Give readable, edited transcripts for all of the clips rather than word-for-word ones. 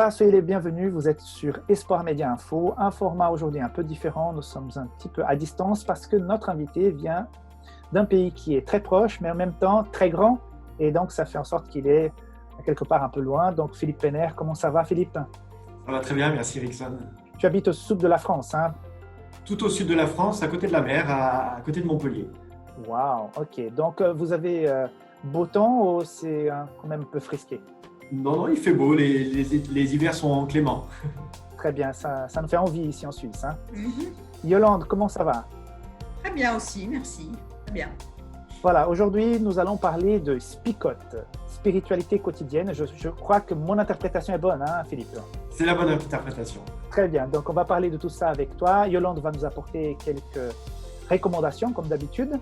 Voilà, soyez les bienvenus. Vous êtes sur Espoir Média Info, un format aujourd'hui un peu différent. Nous sommes un petit peu à distance parce que notre invité vient d'un pays qui est très proche, mais en même temps très grand. Et donc, ça fait en sorte qu'il est quelque part un peu loin. Donc, Philippe Penner, comment ça va, Philippe? Ça va très bien, merci Rickson. Tu habites au sud de la France, hein? Tout au sud de la France, à côté de la mer, à côté de Montpellier. Waouh, ok. Donc, vous avez beau temps ou c'est quand même un peu frisqué? Non, non, il fait beau, les hivers sont cléments. Très bien, ça nous fait envie ici en Suisse, hein? Mhm. Yolande, comment ça va? Très bien aussi, merci. Très bien. Voilà, aujourd'hui, nous allons parler de Spicot, spiritualité quotidienne. Je crois que mon interprétation est bonne, hein, Philippe? C'est la bonne interprétation. Très bien, donc on va parler de tout ça avec toi. Yolande va nous apporter quelques recommandations, comme d'habitude.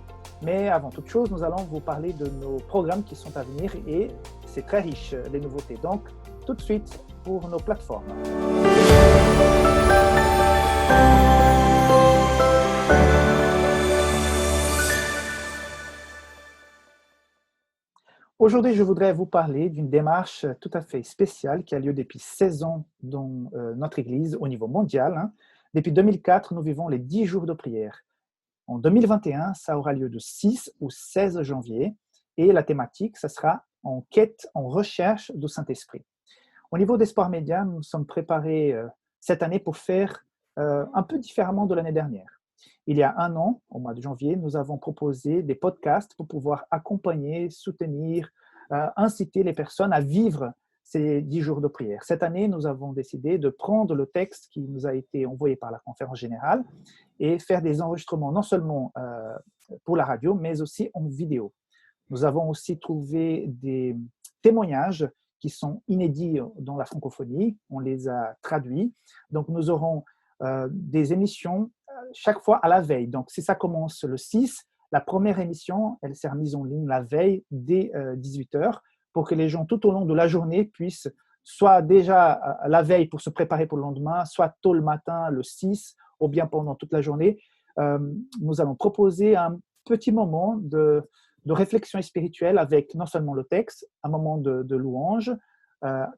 Mais avant toute chose, nous allons vous parler de nos programmes qui sont à venir et c'est très riche, les nouveautés. Donc, tout de suite pour nos plateformes. Aujourd'hui, je voudrais vous parler d'une démarche tout à fait spéciale qui a lieu depuis 16 ans dans notre Église au niveau mondial, hein. Depuis 2004, nous vivons les 10 jours de prière. En 2021, ça aura lieu de 6 au 16 janvier et la thématique, ça sera en quête, en recherche du Saint-Esprit. Au niveau d'Espoir Média, nous sommes préparés cette année pour faire un peu différemment de l'année dernière. Il y a un an, au mois de janvier, nous avons proposé des podcasts pour pouvoir accompagner, soutenir, inciter les personnes à vivre ces 10 jours de prière. Cette année, nous avons décidé de prendre le texte qui nous a été envoyé par la conférence générale et faire des enregistrements non seulement pour la radio, mais aussi en vidéo. Nous avons aussi trouvé des témoignages qui sont inédits dans la francophonie. On les a traduits. Donc, nous aurons des émissions chaque fois à la veille. Donc, si ça commence le 6, la première émission, elle sera mise en ligne la veille dès 18 heures pour que les gens tout au long de la journée puissent soit déjà la veille pour se préparer pour le lendemain, soit tôt le matin, le 6, ou bien pendant toute la journée. Nous allons proposer un petit moment de réflexion spirituelle avec non seulement le texte, un moment de louange,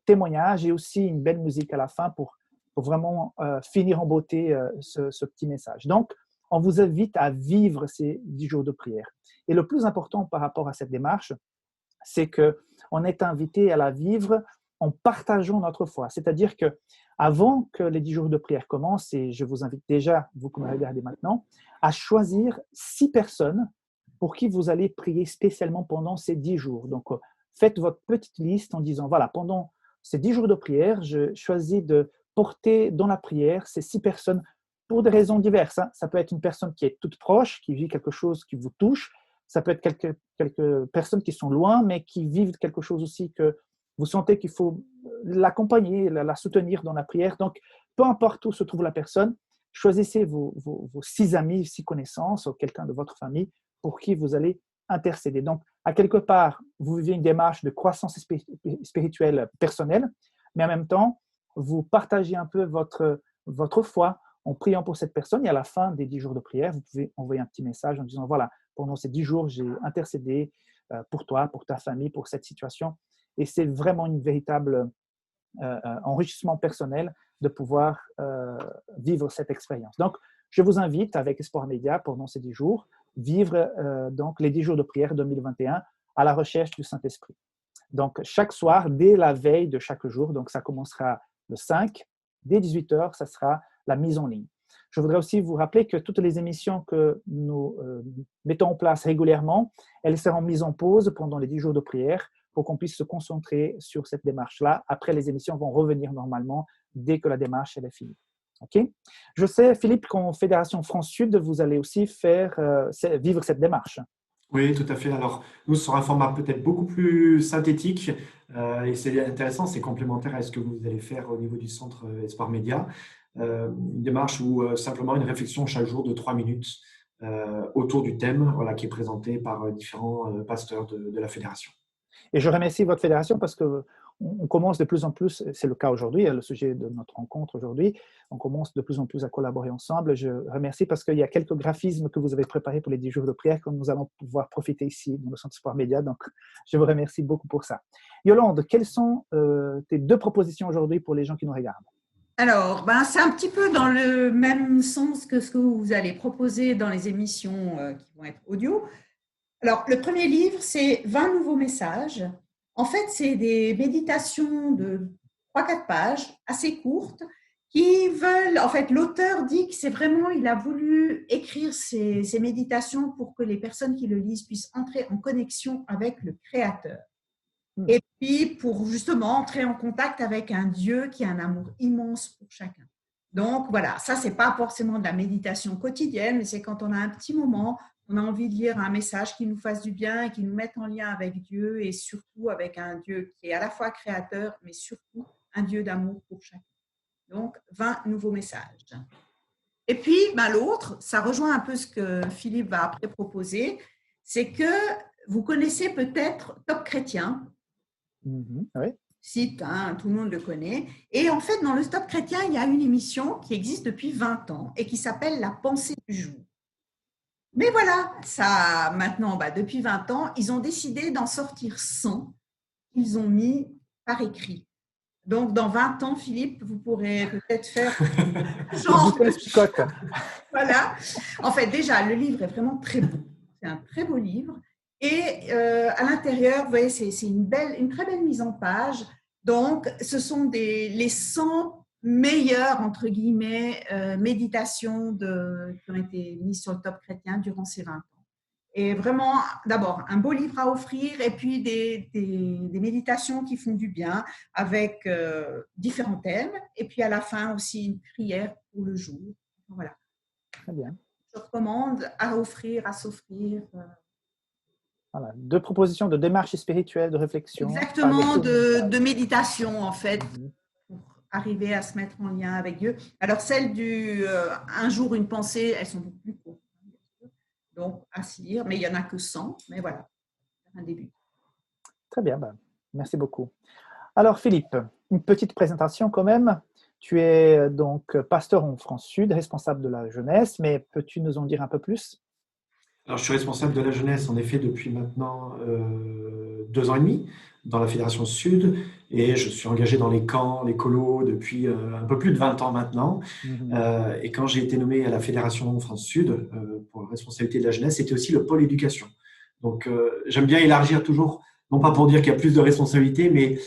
témoignage et aussi une belle musique à la fin pour vraiment finir en beauté ce petit message. Donc, on vous invite à vivre ces 10 jours de prière. Et le plus important par rapport à cette démarche, c'est qu'on est invité à la vivre en partageant notre foi. C'est-à-dire que avant que les 10 jours de prière commencent, et je vous invite déjà, vous qui me regardez maintenant, à choisir 6 personnes pour qui vous allez prier spécialement pendant ces 10 jours. Donc, faites votre petite liste en disant, voilà, pendant ces 10 jours de prière, je choisis de porter dans la prière ces 6 personnes pour des raisons diverses, hein. Ça peut être une personne qui est toute proche, qui vit quelque chose qui vous touche. Ça peut être quelques personnes qui sont loin, mais qui vivent quelque chose aussi que vous sentez qu'il faut l'accompagner, la soutenir dans la prière. Donc, peu importe où se trouve la personne, choisissez vos 6 amis, 6 connaissances, ou quelqu'un de votre famille pour qui vous allez intercéder. Donc, à quelque part, vous vivez une démarche de croissance spirituelle personnelle, mais en même temps, vous partagez un peu votre foi en priant pour cette personne. Et à la fin des 10 jours de prière, vous pouvez envoyer un petit message en disant, voilà, pendant ces 10 jours, j'ai intercédé pour toi, pour ta famille, pour cette situation. Et c'est vraiment une véritable enrichissement personnel de pouvoir vivre cette expérience. Donc, je vous invite avec Espoir Média pendant ces 10 jours, vivre donc les 10 jours de prière 2021 à la recherche du Saint-Esprit. Donc, chaque soir, dès la veille de chaque jour, donc ça commencera le 5, dès 18 heures, ça sera la mise en ligne. Je voudrais aussi vous rappeler que toutes les émissions que nous mettons en place régulièrement, elles seront mises en pause pendant les 10 jours de prière pour qu'on puisse se concentrer sur cette démarche-là. Après, les émissions vont revenir normalement dès que la démarche elle est finie. Okay. Je sais, Philippe, qu'en Fédération France-Sud, vous allez aussi faire vivre cette démarche. Oui, tout à fait. Alors, nous, sur un format peut-être beaucoup plus synthétique, et c'est intéressant, c'est complémentaire à ce que vous allez faire au niveau du centre Espoir Média. Une démarche ou simplement une réflexion chaque jour de 3 minutes autour du thème, voilà, qui est présenté par différents pasteurs de la fédération. Et je remercie votre fédération parce que on commence de plus en plus, c'est le cas aujourd'hui, le sujet de notre rencontre aujourd'hui, on commence de plus en plus à collaborer ensemble. Je remercie parce qu'il y a quelques graphismes que vous avez préparés pour les 10 jours de prière que nous allons pouvoir profiter ici dans le Centre Sport Média. Donc, je vous remercie beaucoup pour ça. Yolande, quelles sont tes 2 propositions aujourd'hui pour les gens qui nous regardent? Alors, c'est un petit peu dans le même sens que ce que vous allez proposer dans les émissions qui vont être audio. Alors, le premier livre, c'est 20 nouveaux messages. En fait, c'est des méditations de 3-4 pages, assez courtes, qui veulent… En fait, l'auteur dit que c'est vraiment… Il a voulu écrire ces méditations pour que les personnes qui le lisent puissent entrer en connexion avec le Créateur. Et puis, pour justement entrer en contact avec un Dieu qui a un amour immense pour chacun. Donc, voilà, ça, ce n'est pas forcément de la méditation quotidienne, mais c'est quand on a un petit moment, on a envie de lire un message qui nous fasse du bien et qui nous mette en lien avec Dieu et surtout avec un Dieu qui est à la fois créateur, mais surtout un Dieu d'amour pour chacun. Donc, 20 nouveaux messages. Et puis, l'autre, ça rejoint un peu ce que Philippe va après proposer, c'est que vous connaissez peut-être Top Chrétien. Oui. Site, tout le monde le connaît. Et en fait, dans le Stop Chrétien, il y a une émission qui existe depuis 20 ans et qui s'appelle La pensée du jour. Mais voilà, ça, maintenant, depuis 20 ans, ils ont décidé d'en sortir 100 qu'ils ont mis par écrit. Donc, dans 20 ans, Philippe, vous pourrez peut-être faire genre… Voilà. En fait, déjà, le livre est vraiment très beau. C'est un très beau livre. Et à l'intérieur, vous voyez, c'est une très belle mise en page. Donc, ce sont les 100 meilleures, entre guillemets, méditations qui ont été mises sur le Top Chrétien durant ces 20 ans. Et vraiment, d'abord, un beau livre à offrir et puis des méditations qui font du bien avec différents thèmes. Et puis, à la fin aussi, une prière pour le jour. Voilà. Très bien. Je recommande à offrir, à s'offrir. Voilà, 2 propositions de démarche spirituelle, de réflexion. Exactement, de méditation, en fait, pour arriver à se mettre en lien avec Dieu. Alors, celles du un jour, une pensée, elles sont beaucoup plus courtes, bien sûr. Donc, à se lire, mais il n'y en a que 100. Mais voilà, un début. Très bien, merci beaucoup. Alors, Philippe, une petite présentation quand même. Tu es donc pasteur en France Sud, responsable de la jeunesse, mais peux-tu nous en dire un peu plus? Alors, je suis responsable de la jeunesse, en effet, depuis maintenant 2 ans et demi dans la Fédération Sud et je suis engagé dans les camps, les colos depuis un peu plus de 20 ans maintenant. Et quand j'ai été nommé à la Fédération France Sud pour la responsabilité de la jeunesse, c'était aussi le pôle éducation. Donc, j'aime bien élargir toujours, non pas pour dire qu'il y a plus de responsabilités, mais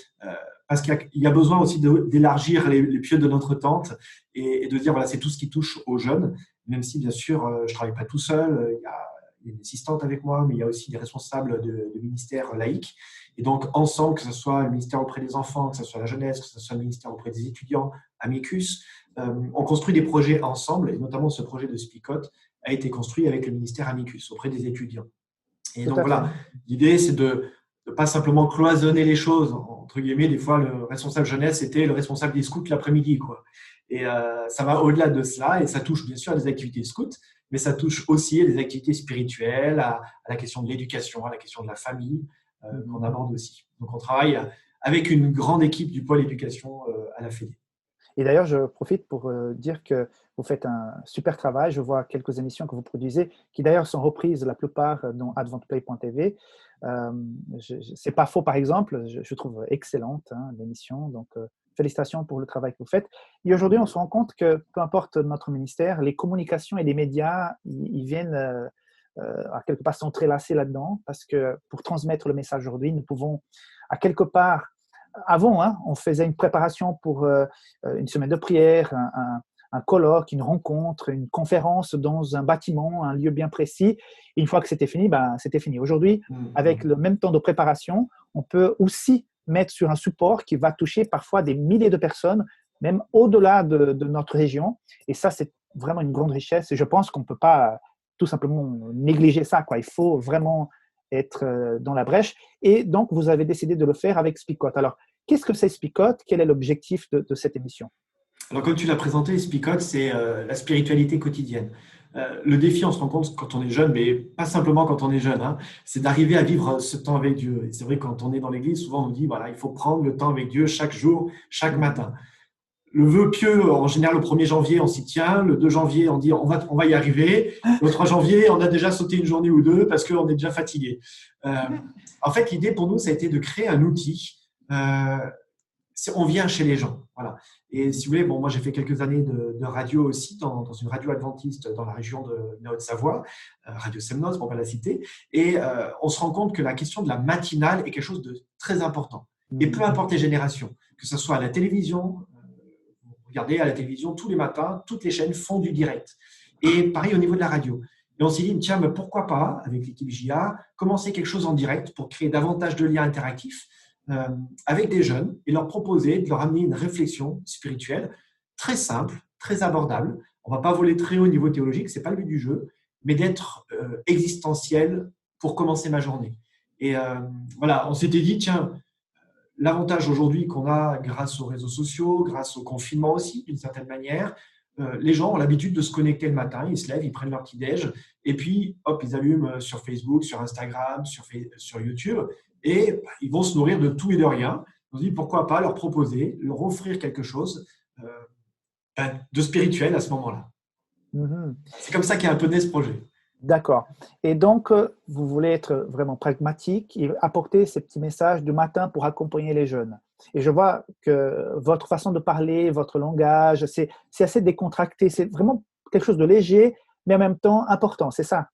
parce qu'il y a besoin aussi d'élargir les pieux de notre tente et de dire, voilà, c'est tout ce qui touche aux jeunes, même si, bien sûr, je ne travaille pas tout seul, il y a une assistante avec moi, mais il y a aussi des responsables de ministères laïques. Et donc, ensemble, que ce soit le ministère auprès des enfants, que ce soit la jeunesse, que ce soit le ministère auprès des étudiants, Amicus, on construit des projets ensemble, et notamment ce projet de Spicot a été construit avec le ministère Amicus auprès des étudiants. Et donc, voilà, l'idée, c'est de ne pas simplement cloisonner les choses. Entre guillemets, des fois, le responsable jeunesse était le responsable des scouts l'après-midi, quoi. Et ça va au-delà de cela, et ça touche bien sûr à des activités scouts, mais ça touche aussi à des activités spirituelles, à la question de l'éducation, à la question de la famille, qu'on aborde aussi. Donc, on travaille avec une grande équipe du pôle éducation à la Fédé. Et d'ailleurs, je profite pour dire que vous faites un super travail. Je vois quelques émissions que vous produisez, qui d'ailleurs sont reprises la plupart dans adventplay.tv. C'est pas faux, par exemple. Je trouve excellente l'émission. Donc, félicitations pour le travail que vous faites. Et aujourd'hui, on se rend compte que peu importe notre ministère, les communications et les médias, ils viennent à quelque part s'entrelacer là-dedans, parce que pour transmettre le message aujourd'hui, nous pouvons à quelque part… Avant, on faisait une préparation pour une semaine de prière, un colloque, une rencontre, une conférence dans un bâtiment, un lieu bien précis. Et une fois que c'était fini, c'était fini. Aujourd'hui, avec le même temps de préparation, on peut aussi mettre sur un support qui va toucher parfois des milliers de personnes, même au-delà de notre région. Et ça, c'est vraiment une grande richesse. Et je pense qu'on ne peut pas tout simplement négliger ça, quoi. Il faut vraiment être dans la brèche. Et donc, vous avez décidé de le faire avec Spicot. Alors, qu'est-ce que c'est Spicot? Quel est l'objectif de cette émission? Alors, comme tu l'as présenté, Spicot, c'est la spiritualité quotidienne. Le défi, on se rend compte quand on est jeune, mais pas simplement quand on est jeune, hein, c'est d'arriver à vivre ce temps avec Dieu. Et c'est vrai, quand on est dans l'église, souvent on nous dit, voilà, il faut prendre le temps avec Dieu chaque jour, chaque matin. Le vœu pieux, en général, le 1er janvier, on s'y tient. Le 2 janvier, on dit on va y arriver. Le 3 janvier, on a déjà sauté une journée ou deux parce qu'on est déjà fatigué. En fait, l'idée pour nous, ça a été de créer un outil. On vient chez les gens. Voilà. Et si vous voulez, bon, moi, j'ai fait quelques années de radio aussi dans une radio adventiste dans la région de la Haute-Savoie, Radio Semnos, pour ne pas la citer. Et on se rend compte que la question de la matinale est quelque chose de très important. Et peu importe les générations, que ce soit à la télévision, regardez à la télévision tous les matins, toutes les chaînes font du direct. Et pareil au niveau de la radio. Et on s'est dit, tiens, mais pourquoi pas, avec l'équipe JA, commencer quelque chose en direct pour créer davantage de liens interactifs avec des jeunes et leur proposer de leur amener une réflexion spirituelle très simple, très abordable. On ne va pas voler très haut au niveau théologique, ce n'est pas le but du jeu, mais d'être existentiel pour commencer ma journée. Et voilà, on s'était dit, tiens, l'avantage aujourd'hui qu'on a grâce aux réseaux sociaux, grâce au confinement aussi, d'une certaine manière, les gens ont l'habitude de se connecter le matin, ils se lèvent, ils prennent leur petit-déj, et puis, hop, ils allument sur Facebook, sur Instagram, sur YouTube, et ils vont se nourrir de tout et de rien. On se dit, pourquoi pas leur proposer, leur offrir quelque chose de spirituel à ce moment-là. C'est comme ça qu'est un peu né ce projet. D'accord. Et donc, vous voulez être vraiment pragmatique et apporter ces petits messages du matin pour accompagner les jeunes. Et je vois que votre façon de parler, votre langage, c'est assez décontracté. C'est vraiment quelque chose de léger, mais en même temps important, c'est ça?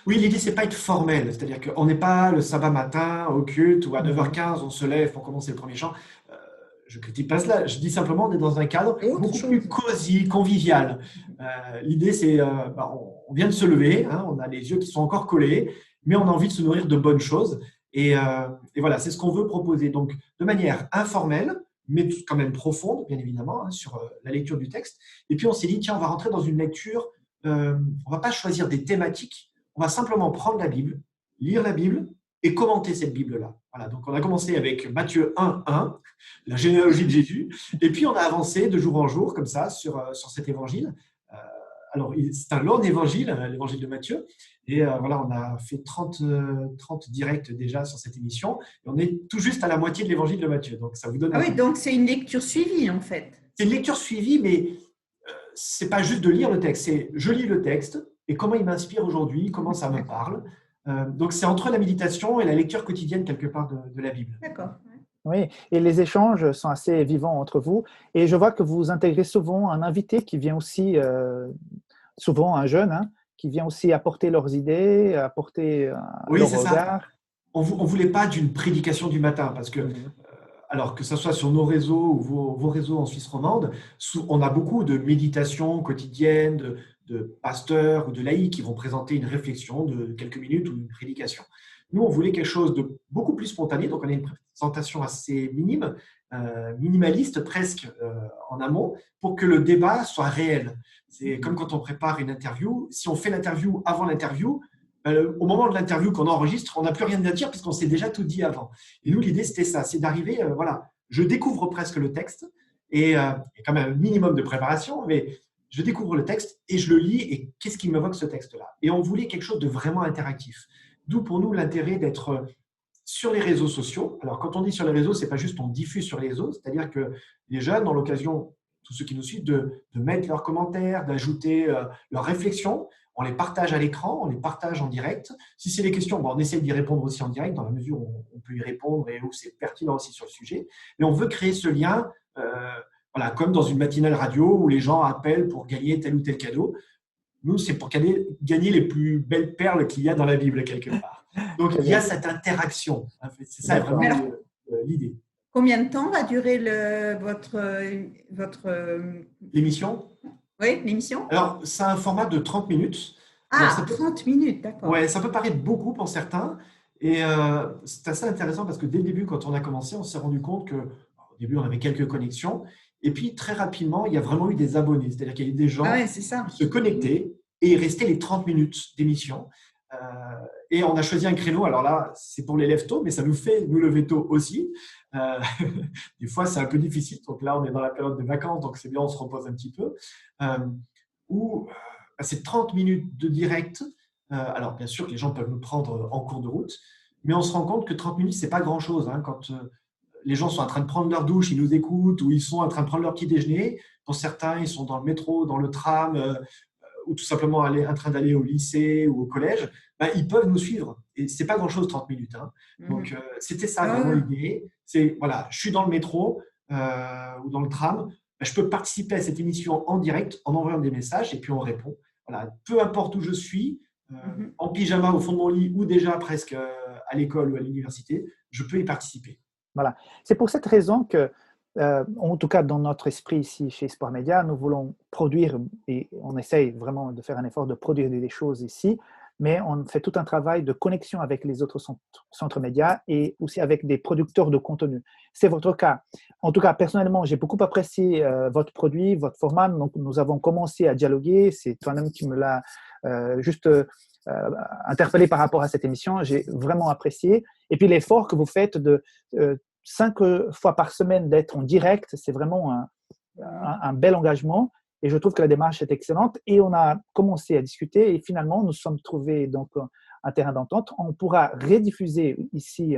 Oui, l'idée, c'est pas être formel. C'est-à-dire qu'on n'est pas le sabbat matin au culte où à 9h15, on se lève pour commencer le premier chant. Je ne critique pas cela. Je dis simplement qu'on est dans un cadre beaucoup plus cosy, convivial. L'idée, c'est on vient de se lever, hein, on a les yeux qui sont encore collés, mais on a envie de se nourrir de bonnes choses. Et voilà, c'est ce qu'on veut proposer. Donc, de manière informelle, mais quand même profonde, bien évidemment, hein, sur la lecture du texte. Et puis, on s'est dit, tiens, on va rentrer dans une lecture. On ne va pas choisir des thématiques. On va simplement prendre la Bible, lire la Bible et commenter cette Bible-là. Voilà, donc on a commencé avec Matthieu 1:1, la généalogie de Jésus, et puis on a avancé de jour en jour, comme ça, sur cet évangile. Alors, c'est un long évangile, l'évangile de Matthieu, et voilà, on a fait 30 directs déjà sur cette émission, et on est tout juste à la moitié de l'évangile de Matthieu. Donc, ça vous donne oui, donc c'est une lecture suivie, en fait. C'est une lecture suivie, mais ce n'est pas juste de lire le texte, c'est je lis le texte, et comment il m'inspire aujourd'hui, comment ça me parle. Donc, c'est entre la méditation et la lecture quotidienne, quelque part, de la Bible. D'accord. Oui, et les échanges sont assez vivants entre vous. Et je vois que vous intégrez souvent un invité qui vient aussi, souvent un jeune, hein, qui vient aussi apporter leurs idées, apporter leur regard. Ça. On ne voulait pas d'une prédication du matin, parce que, alors que ce soit sur nos réseaux ou vos réseaux en Suisse romande, on a beaucoup de méditations quotidiennes, de pasteurs ou de laïcs qui vont présenter une réflexion de quelques minutes ou une prédication. Nous, on voulait quelque chose de beaucoup plus spontané, donc on a une présentation assez minime, minimaliste presque en amont, pour que le débat soit réel. C'est comme quand on prépare une interview. Si on fait l'interview avant l'interview, au moment de l'interview qu'on enregistre, on n'a plus rien à dire puisqu'on s'est déjà tout dit avant. Et nous, l'idée, c'était ça, c'est d'arriver, voilà, je découvre presque le texte, et il y a quand même un minimum de préparation, mais je découvre le texte et je le lis, et qu'est-ce qui m'évoque ce texte-là? Et on voulait quelque chose de vraiment interactif. D'où pour nous l'intérêt d'être sur les réseaux sociaux. Alors, quand on dit sur les réseaux, ce n'est pas juste on diffuse sur les réseaux, c'est-à-dire que les jeunes ont l'occasion, tous ceux qui nous suivent, de mettre leurs commentaires, d'ajouter leurs réflexions. On les partage à l'écran, on les partage en direct. Si c'est des questions, on essaie d'y répondre aussi en direct, dans la mesure où on peut y répondre et où c'est pertinent aussi sur le sujet. Mais on veut créer ce lien, voilà, comme dans une matinale radio où les gens appellent pour gagner tel ou tel cadeau. Nous, c'est pour gagner les plus belles perles qu'il y a dans la Bible, quelque part. Donc, il y a cette interaction. C'est ça vraiment l'idée. Combien de temps va durer votre… L'émission? Oui, l'émission. Alors, c'est un format de 30 minutes. Ah, 30 minutes, d'accord. Oui, ça peut paraître beaucoup pour certains. Et c'est assez intéressant parce que dès le début, quand on a commencé, on s'est rendu compte qu'au début, on avait quelques connexions. Et puis, très rapidement, il y a vraiment eu des abonnés. C'est-à-dire qu'il y a eu des gens qui se connectaient et restaient les 30 minutes d'émission. Et on a choisi un créneau. Alors là, c'est pour les lève-tôt, mais ça nous fait nous lever tôt aussi. Des fois, c'est un peu difficile. Donc là, on est dans la période des vacances, donc c'est bien, on se repose un petit peu. Où c'est 30 minutes de direct. Alors, bien sûr que les gens peuvent nous prendre en cours de route, mais on se rend compte que 30 minutes, ce n'est pas grand-chose. Hein, quand les gens sont en train de prendre leur douche, ils nous écoutent, ou ils sont en train de prendre leur petit déjeuner. Pour certains, ils sont dans le métro, dans le tram, ou tout simplement en train d'aller au lycée ou au collège. Ils peuvent nous suivre. Et ce n'est pas grand-chose, 30 minutes. Hein. Donc, c'était ça vraiment l'idée. C'est, voilà, je suis dans le métro ou dans le tram, je peux participer à cette émission en direct en envoyant des messages et puis on répond. Voilà, peu importe où je suis, en pyjama au fond de mon lit ou déjà presque à l'école ou à l'université, je peux y participer. Voilà. C'est pour cette raison que, en tout cas dans notre esprit ici chez Sport Média, nous voulons produire, et on essaye vraiment de faire un effort de produire des choses ici, mais on fait tout un travail de connexion avec les autres centres médias et aussi avec des producteurs de contenu. C'est votre cas. En tout cas, personnellement, j'ai beaucoup apprécié votre produit, votre format. Donc, nous avons commencé à dialoguer. C'est toi-même qui me l'as juste interpellé par rapport à cette émission. J'ai vraiment apprécié. Et puis, l'effort que vous faites de 5 fois par semaine d'être en direct, c'est vraiment un bel engagement. Et je trouve que la démarche est excellente. Et on a commencé à discuter et finalement, nous sommes trouvés donc un terrain d'entente. On pourra rediffuser ici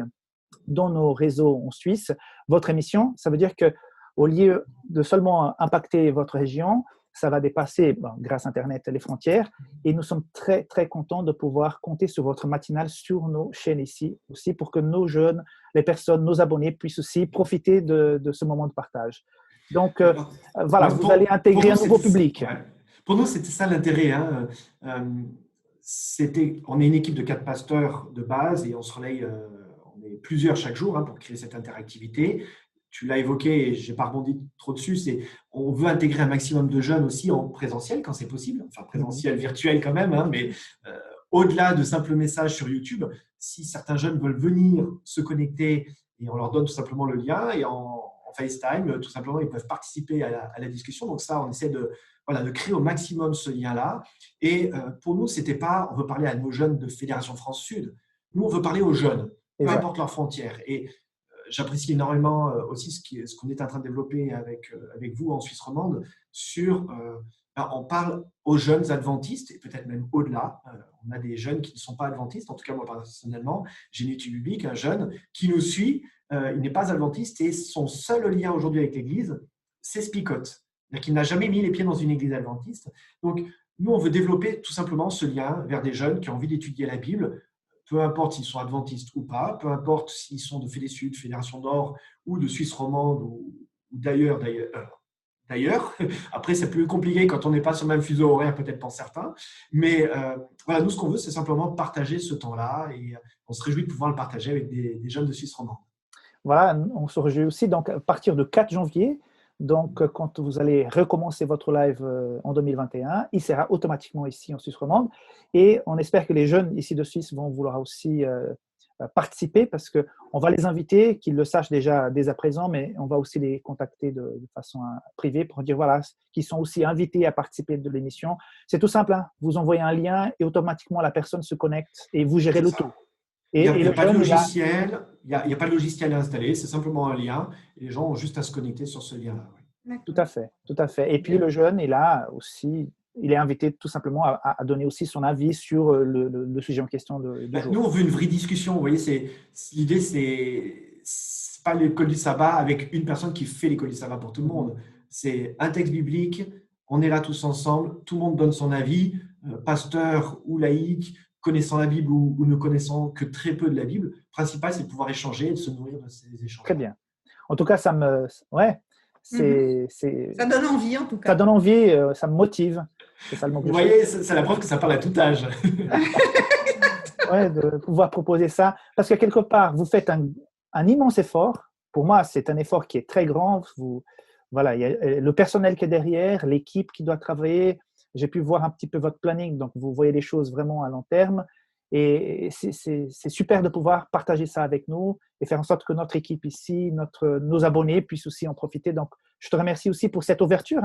dans nos réseaux en Suisse votre émission. Ça veut dire qu'au lieu de seulement impacter votre région, ça va dépasser, grâce à Internet, les frontières. Et nous sommes très, très contents de pouvoir compter sur votre matinale sur nos chaînes ici aussi pour que nos jeunes, les personnes, nos abonnés puissent aussi profiter de ce moment de partage. Donc, voilà, vous allez intégrer un nouveau public. Ouais. Pour nous, c'était ça l'intérêt. Hein. On est une équipe de 4 pasteurs de base et on se relaye, on est plusieurs chaque jour pour créer cette interactivité. Tu l'as évoqué et je n'ai pas rebondi trop dessus, on veut intégrer un maximum de jeunes aussi en présentiel quand c'est possible, enfin présentiel, virtuel quand même, mais au-delà de simples messages sur YouTube, si certains jeunes veulent venir se connecter et on leur donne tout simplement le lien et en FaceTime, tout simplement, ils peuvent participer à la discussion. Donc ça, on essaie de créer au maximum ce lien-là. Et pour nous, c'était pas, on veut parler à nos jeunes de Fédération France Sud. Nous, on veut parler aux jeunes, peu importe leurs frontières. Et j'apprécie énormément aussi ce qu'on est en train de développer avec vous en Suisse romande sur, on parle aux jeunes adventistes et peut-être même au-delà. On a des jeunes qui ne sont pas adventistes. En tout cas, moi, personnellement, j'ai une étude biblique, un jeune qui nous suit. Il n'est pas adventiste et son seul lien aujourd'hui avec l'Église, c'est Spicote. C'est-à-dire qu'il n'a jamais mis les pieds dans une église adventiste. Donc, nous, on veut développer tout simplement ce lien vers des jeunes qui ont envie d'étudier la Bible, peu importe s'ils sont adventistes ou pas, peu importe s'ils sont de Fédé Sud, Fédération Nord ou de Suisse romande ou d'ailleurs. Après, c'est plus compliqué quand on n'est pas sur le même fuseau horaire, peut-être pour certains. Mais voilà, nous, ce qu'on veut, c'est simplement partager ce temps-là et on se réjouit de pouvoir le partager avec des jeunes de Suisse romande. Voilà, on se réjouit aussi. Donc, à partir de 4 janvier, donc, quand vous allez recommencer votre live en 2021, il sera automatiquement ici en Suisse romande. Et on espère que les jeunes ici de Suisse vont vouloir aussi participer parce qu'on va les inviter, qu'ils le sachent déjà dès à présent, mais on va aussi les contacter de façon privée pour dire voilà, qu'ils sont aussi invités à participer de l'émission. C'est tout simple, hein, vous envoyez un lien et automatiquement la personne se connecte et vous gérez le tout. Il n'y a pas de logiciel, il n'y a pas de logiciel à installer, c'est simplement un lien et les gens ont juste à se connecter sur ce lien-là. Oui. Tout à fait, tout à fait. Et puis le jeune est là aussi, il est invité tout simplement à donner aussi son avis sur le sujet en question de jour. Nous, on veut une vraie discussion. Vous voyez, l'idée, c'est pas l'école du sabbat avec une personne qui fait l'école du sabbat pour tout le monde. C'est un texte biblique, on est là tous ensemble, tout le monde donne son avis, pasteur ou laïc, connaissant la Bible ou ne connaissant que très peu de la Bible. Le principal, c'est de pouvoir échanger et de se nourrir de ces échanges. Très bien. En tout cas, ça donne envie, en tout cas. Ça donne envie, ça me motive. C'est ça le mot que Vous voyez, c'est la preuve que ça parle à tout âge. Oui, de pouvoir proposer ça. Parce que quelque part, vous faites un immense effort. Pour moi, c'est un effort qui est très grand. Voilà, il y a le personnel qui est derrière, l'équipe qui doit travailler. J'ai pu voir un petit peu votre planning, donc vous voyez les choses vraiment à long terme. Et c'est super de pouvoir partager ça avec nous et faire en sorte que notre équipe ici, nos abonnés puissent aussi en profiter. Donc, je te remercie aussi pour cette ouverture.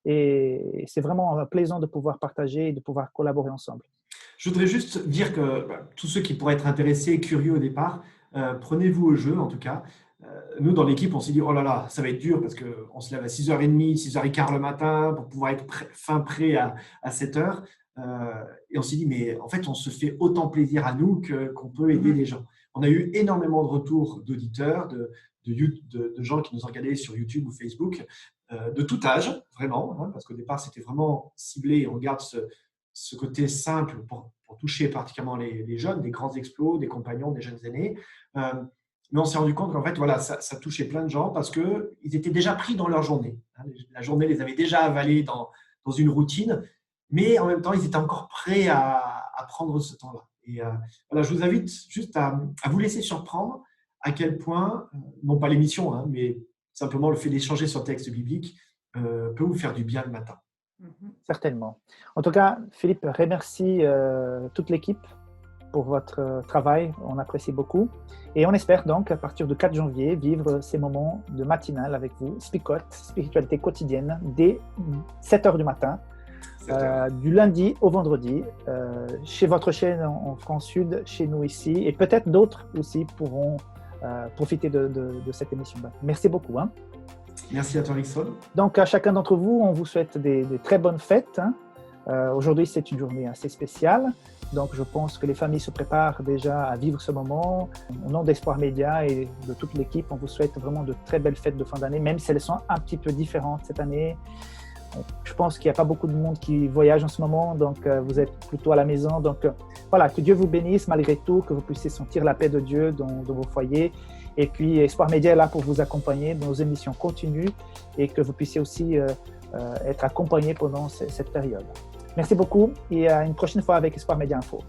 Et c'est vraiment plaisant de pouvoir partager et de pouvoir collaborer ensemble. Je voudrais juste dire que tous ceux qui pourraient être intéressés, curieux au départ, prenez-vous au jeu en tout cas. nous, dans l'équipe, on s'est dit, oh là là, ça va être dur parce qu'on se lève à 6h30, 6h15 le matin pour pouvoir être fin prêt à 7h. Et on s'est dit, mais en fait, on se fait autant plaisir à nous qu'on peut aider les gens. On a eu énormément de retours d'auditeurs, de gens qui nous ont regardés sur YouTube ou Facebook, de tout âge, vraiment, hein, parce qu'au départ, c'était vraiment ciblé. On garde ce côté simple pour toucher particulièrement les jeunes, des grands explos, des compagnons, des jeunes aînés. Mais on s'est rendu compte qu'en fait, voilà, ça touchait plein de gens parce qu'ils étaient déjà pris dans leur journée. La journée les avait déjà avalés dans une routine, mais en même temps, ils étaient encore prêts à prendre ce temps-là. Et voilà, je vous invite juste à vous laisser surprendre à quel point, non pas l'émission, hein, mais simplement le fait d'échanger sur le texte biblique peut vous faire du bien le matin. Certainement. En tout cas, Philippe, remercie toute l'équipe pour votre travail. On apprécie beaucoup. Et on espère donc, à partir du 4 janvier, vivre ces moments de matinale avec vous, Spicot, spiritualité quotidienne, dès 7h du matin, du lundi au vendredi, chez votre chaîne en France Sud, chez nous ici, et peut-être d'autres aussi pourront profiter de cette émission. Merci beaucoup. Hein. Merci à toi, Rickson. Donc, à chacun d'entre vous, on vous souhaite des très bonnes fêtes. Hein. Aujourd'hui, c'est une journée assez spéciale. Donc, je pense que les familles se préparent déjà à vivre ce moment. Au nom d'Espoir Média et de toute l'équipe, on vous souhaite vraiment de très belles fêtes de fin d'année, même si elles sont un petit peu différentes cette année. Je pense qu'il n'y a pas beaucoup de monde qui voyage en ce moment, donc vous êtes plutôt à la maison. Donc, voilà, que Dieu vous bénisse malgré tout, que vous puissiez sentir la paix de Dieu dans vos foyers. Et puis, Espoir Média est là pour vous accompagner. Nos émissions continuent et que vous puissiez aussi être accompagné pendant cette période. Merci beaucoup et à une prochaine fois avec Espoir Média Info.